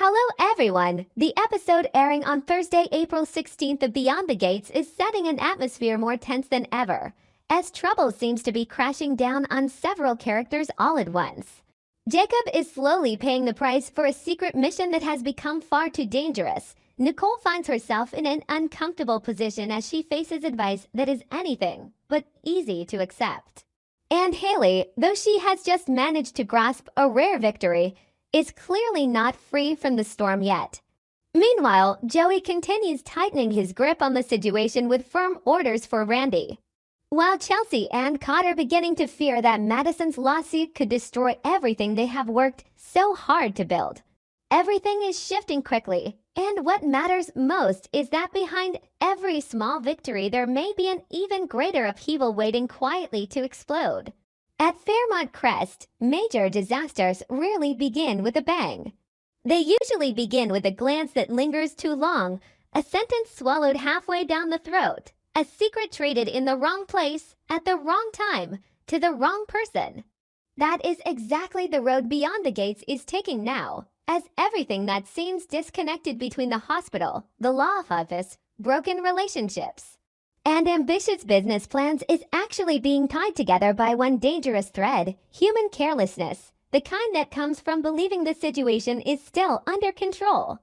Hello everyone! The episode airing on Thursday, April 16th of Beyond the Gates is setting an atmosphere more tense than ever, as trouble seems to be crashing down on several characters all at once. Jacob is slowly paying the price for a secret mission that has become far too dangerous. Nicole finds herself in an uncomfortable position as she faces advice that is anything but easy to accept. And Haley, though she has just managed to grasp a rare victory, is clearly not free from the storm yet. Meanwhile, Joey continues tightening his grip on the situation with firm orders for Randy, while Chelsea and Cod are beginning to fear that Madison's lawsuit could destroy everything they have worked so hard to build. Everything is shifting quickly, and what matters most is that behind every small victory there may be an even greater upheaval waiting quietly to explode. At Fairmont Crest, major disasters rarely begin with a bang. They usually begin with a glance that lingers too long, a sentence swallowed halfway down the throat, a secret traded in the wrong place, at the wrong time, to the wrong person. That is exactly the road Beyond the Gates is taking now, as everything that seems disconnected between the hospital, the law office, broken relationships, and ambitious business plans is actually being tied together by one dangerous thread: human carelessness, the kind that comes from believing the situation is still under control.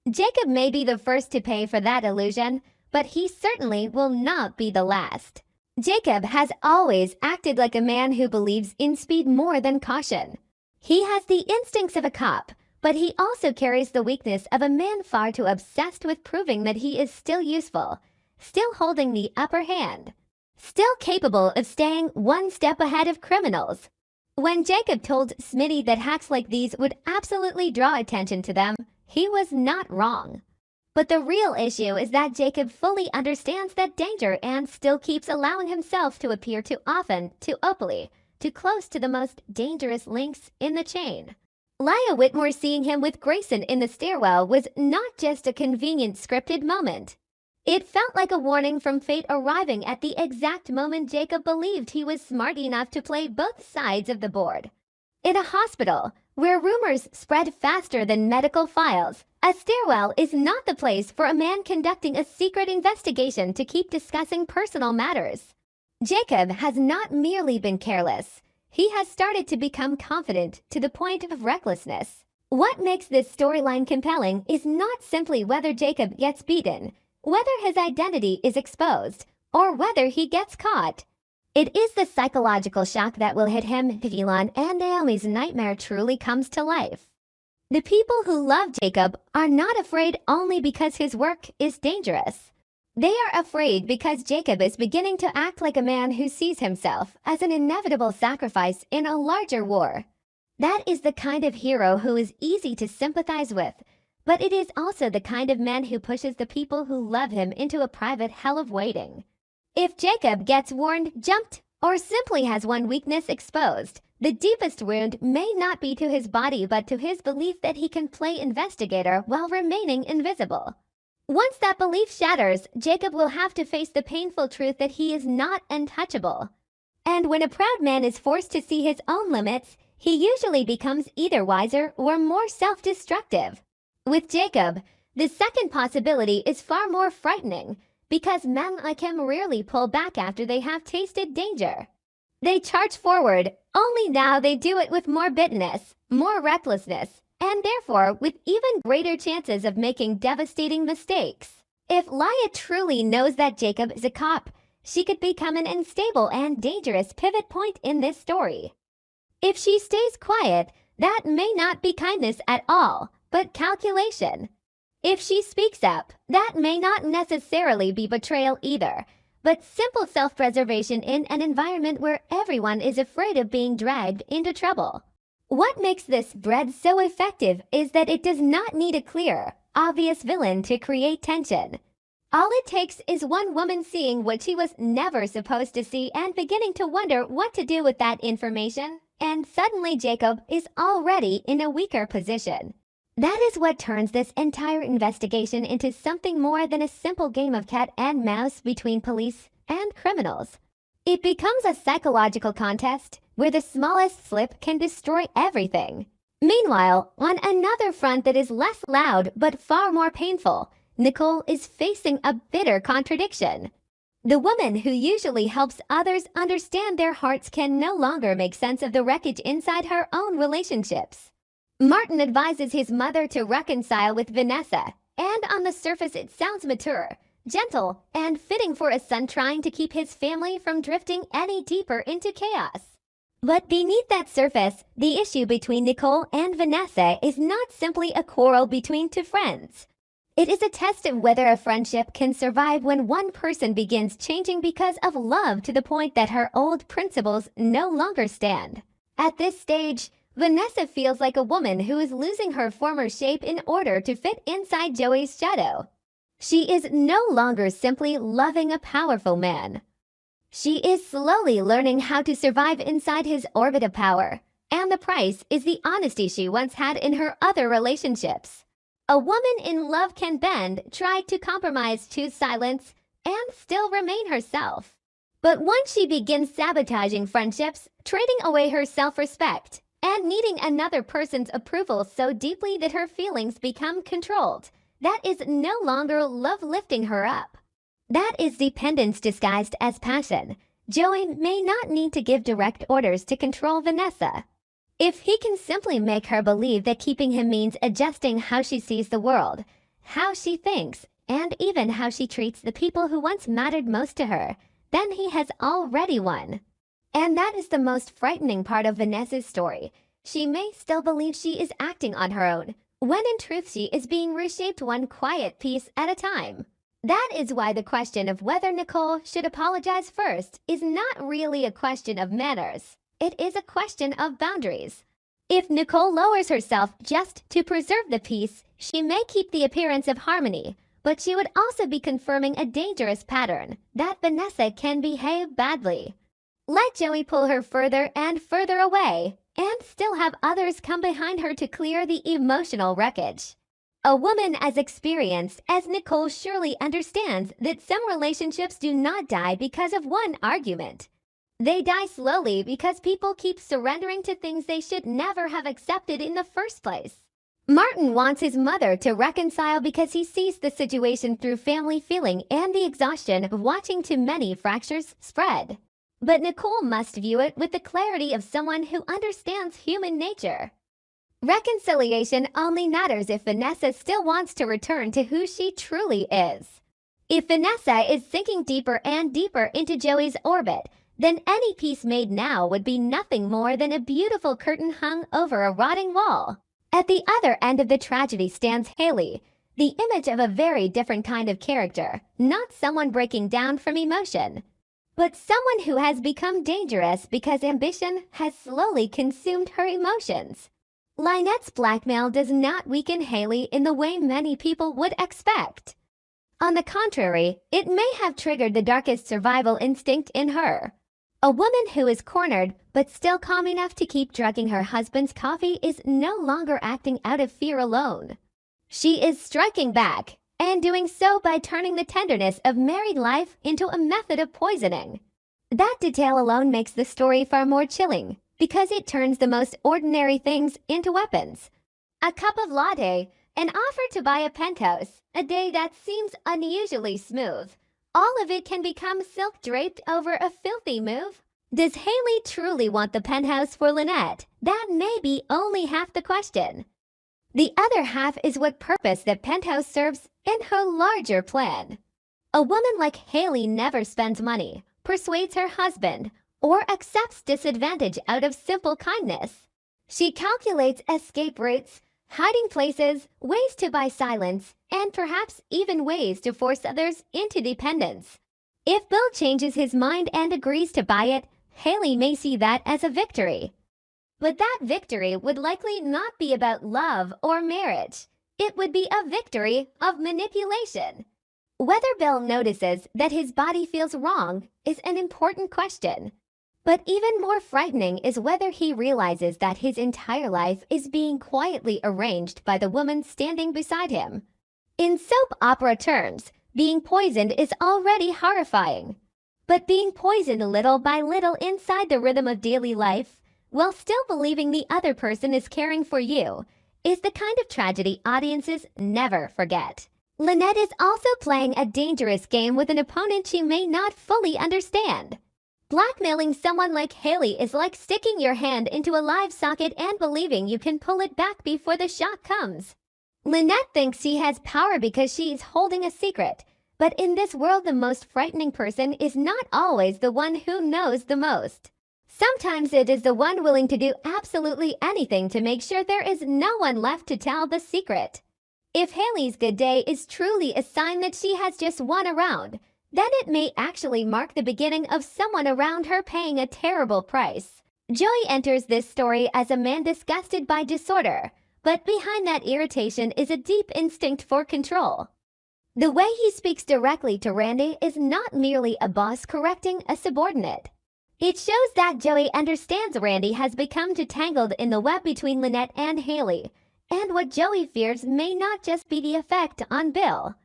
Jacob may be the first to pay for that illusion, but he certainly will not be the last. Jacob has always acted like a man who believes in speed more than caution. He has the instincts of a cop, but he also carries the weakness of a man far too obsessed with proving that he is still useful, still holding the upper hand, still capable of staying one step ahead of criminals. When Jacob told Smitty that hacks like these would absolutely draw attention to them, he was not wrong. But the real issue is that Jacob fully understands that danger and still keeps allowing himself to appear too often, too openly, too close to the most dangerous links in the chain. Leah Whitmore seeing him with Grayson in the stairwell was not just a convenient scripted moment. It felt like a warning from fate arriving at the exact moment Jacob believed he was smart enough to play both sides of the board. In a hospital, where rumors spread faster than medical files, a stairwell is not the place for a man conducting a secret investigation to keep discussing personal matters. Jacob has not merely been careless. He has started to become confident to the point of recklessness. What makes this storyline compelling is not simply whether Jacob gets beaten, whether his identity is exposed, or whether he gets caught. It is the psychological shock that will hit him if Elon and Naomi's nightmare truly comes to life. The people who love Jacob are not afraid only because his work is dangerous. They are afraid because Jacob is beginning to act like a man who sees himself as an inevitable sacrifice in a larger war. That is the kind of hero who is easy to sympathize with, but it is also the kind of man who pushes the people who love him into a private hell of waiting. If Jacob gets warned, jumped, or simply has one weakness exposed, the deepest wound may not be to his body but to his belief that he can play investigator while remaining invisible. Once that belief shatters, Jacob will have to face the painful truth that he is not untouchable. And when a proud man is forced to see his own limits, he usually becomes either wiser or more self-destructive. With Jacob, the second possibility is far more frightening, because men like him rarely pull back after they have tasted danger. They charge forward, only now they do it with more bitterness, more recklessness, and therefore with even greater chances of making devastating mistakes. If Leah truly knows that Jacob is a cop, she could become an unstable and dangerous pivot point in this story. If she stays quiet, that may not be kindness at all, but calculation. If she speaks up, that may not necessarily be betrayal either, but simple self-preservation in an environment where everyone is afraid of being dragged into trouble. What makes this thread so effective is that it does not need a clear, obvious villain to create tension. All it takes is one woman seeing what she was never supposed to see and beginning to wonder what to do with that information, and suddenly Jacob is already in a weaker position. That is what turns this entire investigation into something more than a simple game of cat and mouse between police and criminals. It becomes a psychological contest where the smallest slip can destroy everything. Meanwhile, on another front that is less loud but far more painful, Nicole is facing a bitter contradiction. The woman who usually helps others understand their hearts can no longer make sense of the wreckage inside her own relationships. Martin advises his mother to reconcile with Vanessa, and on the surface it sounds mature, gentle, and fitting for a son trying to keep his family from drifting any deeper into chaos. But beneath that surface, the issue between Nicole and Vanessa is not simply a quarrel between two friends. It is a test of whether a friendship can survive when one person begins changing because of love to the point that her old principles no longer stand. At this stage, Vanessa feels like a woman who is losing her former shape in order to fit inside Joey's shadow. She is no longer simply loving a powerful man. She is slowly learning how to survive inside his orbit of power, and the price is the honesty she once had in her other relationships. A woman in love can bend, try to compromise, choose silence, and still remain herself. But once she begins sabotaging friendships, trading away her self-respect, and needing another person's approval so deeply that her feelings become controlled, that is no longer love lifting her up. That is dependence disguised as passion. Joey may not need to give direct orders to control Vanessa. If he can simply make her believe that keeping him means adjusting how she sees the world, how she thinks, and even how she treats the people who once mattered most to her, then he has already won. And that is the most frightening part of Vanessa's story. She may still believe she is acting on her own, when in truth she is being reshaped one quiet piece at a time. That is why the question of whether Nicole should apologize first is not really a question of manners. It is a question of boundaries. If Nicole lowers herself just to preserve the peace, she may keep the appearance of harmony, but she would also be confirming a dangerous pattern that Vanessa can behave badly. Let Joey pull her further and further away, and still have others come behind her to clear the emotional wreckage. A woman as experienced as Nicole surely understands that some relationships do not die because of one argument. They die slowly because people keep surrendering to things they should never have accepted in the first place. Martin wants his mother to reconcile because he sees the situation through family feeling and the exhaustion of watching too many fractures spread. But Nicole must view it with the clarity of someone who understands human nature. Reconciliation only matters if Vanessa still wants to return to who she truly is. If Vanessa is sinking deeper and deeper into Joey's orbit, then any peace made now would be nothing more than a beautiful curtain hung over a rotting wall. At the other end of the tragedy stands Haley, the image of a very different kind of character, not someone breaking down from emotion, but someone who has become dangerous because ambition has slowly consumed her emotions. Lynette's blackmail does not weaken Haley in the way many people would expect. On the contrary, it may have triggered the darkest survival instinct in her. A woman who is cornered but still calm enough to keep drugging her husband's coffee is no longer acting out of fear alone. She is striking back, and doing so by turning the tenderness of married life into a method of poisoning. That detail alone makes the story far more chilling, because it turns the most ordinary things into weapons. A cup of latte, an offer to buy a penthouse, a day that seems unusually smooth. All of it can become silk-draped over a filthy move. Does Haley truly want the penthouse for Lynette? That may be only half the question. The other half is what purpose the penthouse serves in her larger plan. A woman like Haley never spends money, persuades her husband, or accepts disadvantage out of simple kindness. She calculates escape routes, hiding places, ways to buy silence, and perhaps even ways to force others into dependence. If Bill changes his mind and agrees to buy it, Haley may see that as a victory. But that victory would likely not be about love or marriage. It would be a victory of manipulation. Whether Bill notices that his body feels wrong is an important question. But even more frightening is whether he realizes that his entire life is being quietly arranged by the woman standing beside him. In soap opera terms, being poisoned is already horrifying. But being poisoned little by little inside the rhythm of daily life, while still believing the other person is caring for you, is the kind of tragedy audiences never forget. Lynette is also playing a dangerous game with an opponent she may not fully understand. Blackmailing someone like Haley is like sticking your hand into a live socket and believing you can pull it back before the shock comes. Lynette thinks she has power because she's holding a secret, but in this world the most frightening person is not always the one who knows the most. Sometimes it is the one willing to do absolutely anything to make sure there is no one left to tell the secret. If Haley's good day is truly a sign that she has just won a round, then it may actually mark the beginning of someone around her paying a terrible price. Joey enters this story as a man disgusted by disorder, but behind that irritation is a deep instinct for control. The way he speaks directly to Randy is not merely a boss correcting a subordinate. It shows that Joey understands Randy has become too tangled in the web between Lynette and Haley, and what Joey fears may not just be the effect on Bill.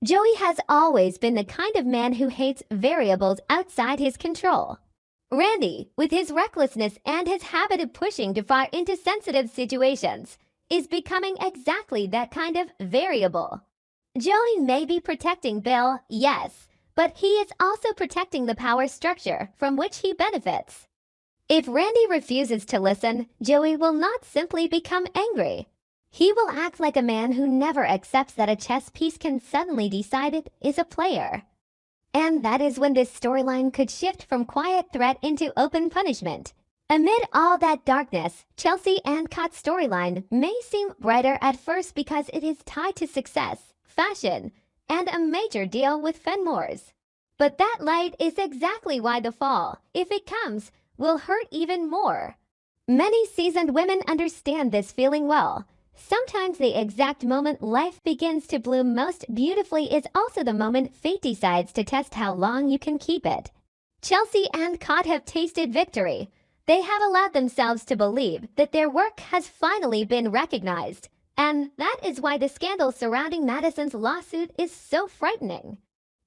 Joey has always been the kind of man who hates variables outside his control. Randy, with his recklessness and his habit of pushing too far into sensitive situations, is becoming exactly that kind of variable. Joey may be protecting Bill, yes, but he is also protecting the power structure from which he benefits. If Randy refuses to listen, Joey will not simply become angry. He will act like a man who never accepts that a chess piece can suddenly decide it is a player. And that is when this storyline could shift from quiet threat into open punishment. Amid all that darkness, Chelsea and Kat's storyline may seem brighter at first because it is tied to success, fashion, and a major deal with Fenmore's. But that light is exactly why the fall, if it comes, will hurt even more. Many seasoned women understand this feeling well. Sometimes the exact moment life begins to bloom most beautifully is also the moment fate decides to test how long you can keep it. Chelsea and Kat have tasted victory. They have allowed themselves to believe that their work has finally been recognized. And that is why the scandal surrounding Madison's lawsuit is so frightening.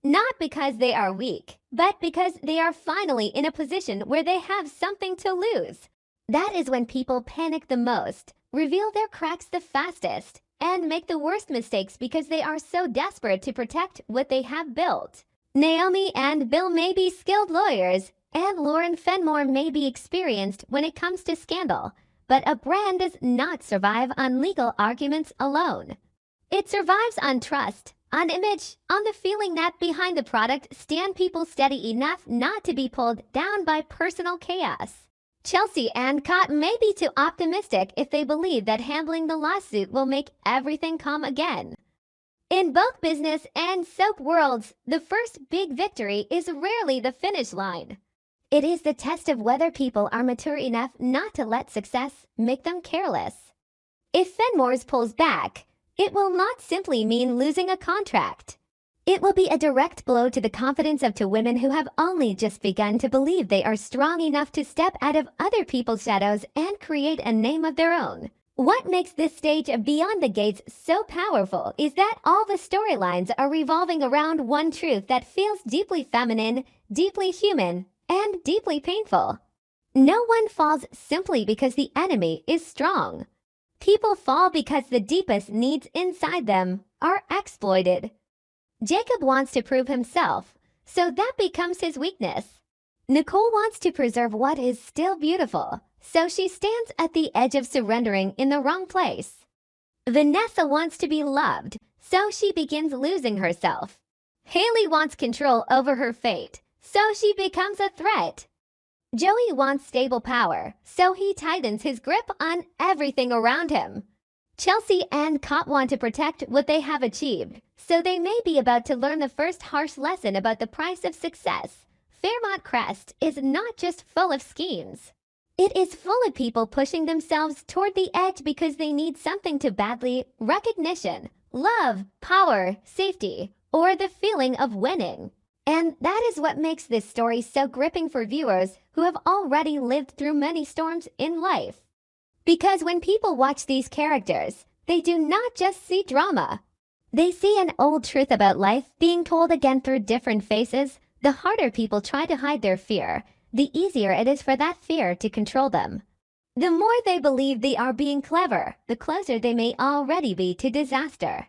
Not because they are weak, but because they are finally in a position where they have something to lose. That is when people panic the most, reveal their cracks the fastest, and make the worst mistakes because they are so desperate to protect what they have built. Naomi and Bill may be skilled lawyers, and Lauren Fenmore may be experienced when it comes to scandal, but a brand does not survive on legal arguments alone. It survives on trust, on image, on the feeling that behind the product stand people steady enough not to be pulled down by personal chaos. Chelsea and Kat may be too optimistic if they believe that handling the lawsuit will make everything calm again. In both business and soap worlds, the first big victory is rarely the finish line. It is the test of whether people are mature enough not to let success make them careless. If Fenmore's pulls back, it will not simply mean losing a contract. It will be a direct blow to the confidence of two women who have only just begun to believe they are strong enough to step out of other people's shadows and create a name of their own. What makes this stage of Beyond the Gates so powerful is that all the storylines are revolving around one truth that feels deeply feminine, deeply human, and deeply painful. No one falls simply because the enemy is strong. People fall because the deepest needs inside them are exploited. Jacob wants to prove himself, so that becomes his weakness. Nicole wants to preserve what is still beautiful, so she stands at the edge of surrendering in the wrong place. Vanessa wants to be loved, so she begins losing herself. Haley wants control over her fate, so she becomes a threat. Joey wants stable power, so he tightens his grip on everything around him. Chelsea and Kat want to protect what they have achieved, so they may be about to learn the first harsh lesson about the price of success. Fairmont Crest is not just full of schemes. It is full of people pushing themselves toward the edge because they need something too badly: recognition, love, power, safety, or the feeling of winning. And that is what makes this story so gripping for viewers who have already lived through many storms in life. Because when people watch these characters, they do not just see drama. They see an old truth about life being told again through different faces. The harder people try to hide their fear, the easier it is for that fear to control them. The more they believe they are being clever, the closer they may already be to disaster.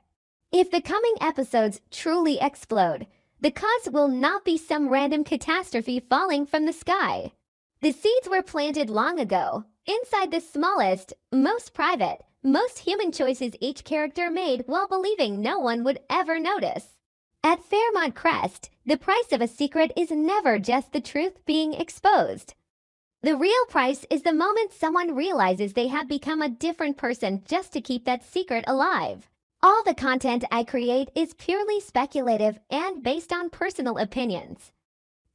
If the coming episodes truly explode, the cause will not be some random catastrophe falling from the sky. The seeds were planted long ago, inside the smallest, most private, most human choices each character made while believing no one would ever notice. At Fairmont Crest, the price of a secret is never just the truth being exposed. The real price is the moment someone realizes they have become a different person just to keep that secret alive. All the content I create is purely speculative and based on personal opinions.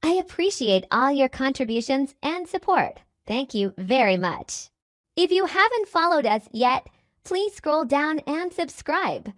I appreciate all your contributions and support. Thank you very much. If you haven't followed us yet, please scroll down and subscribe.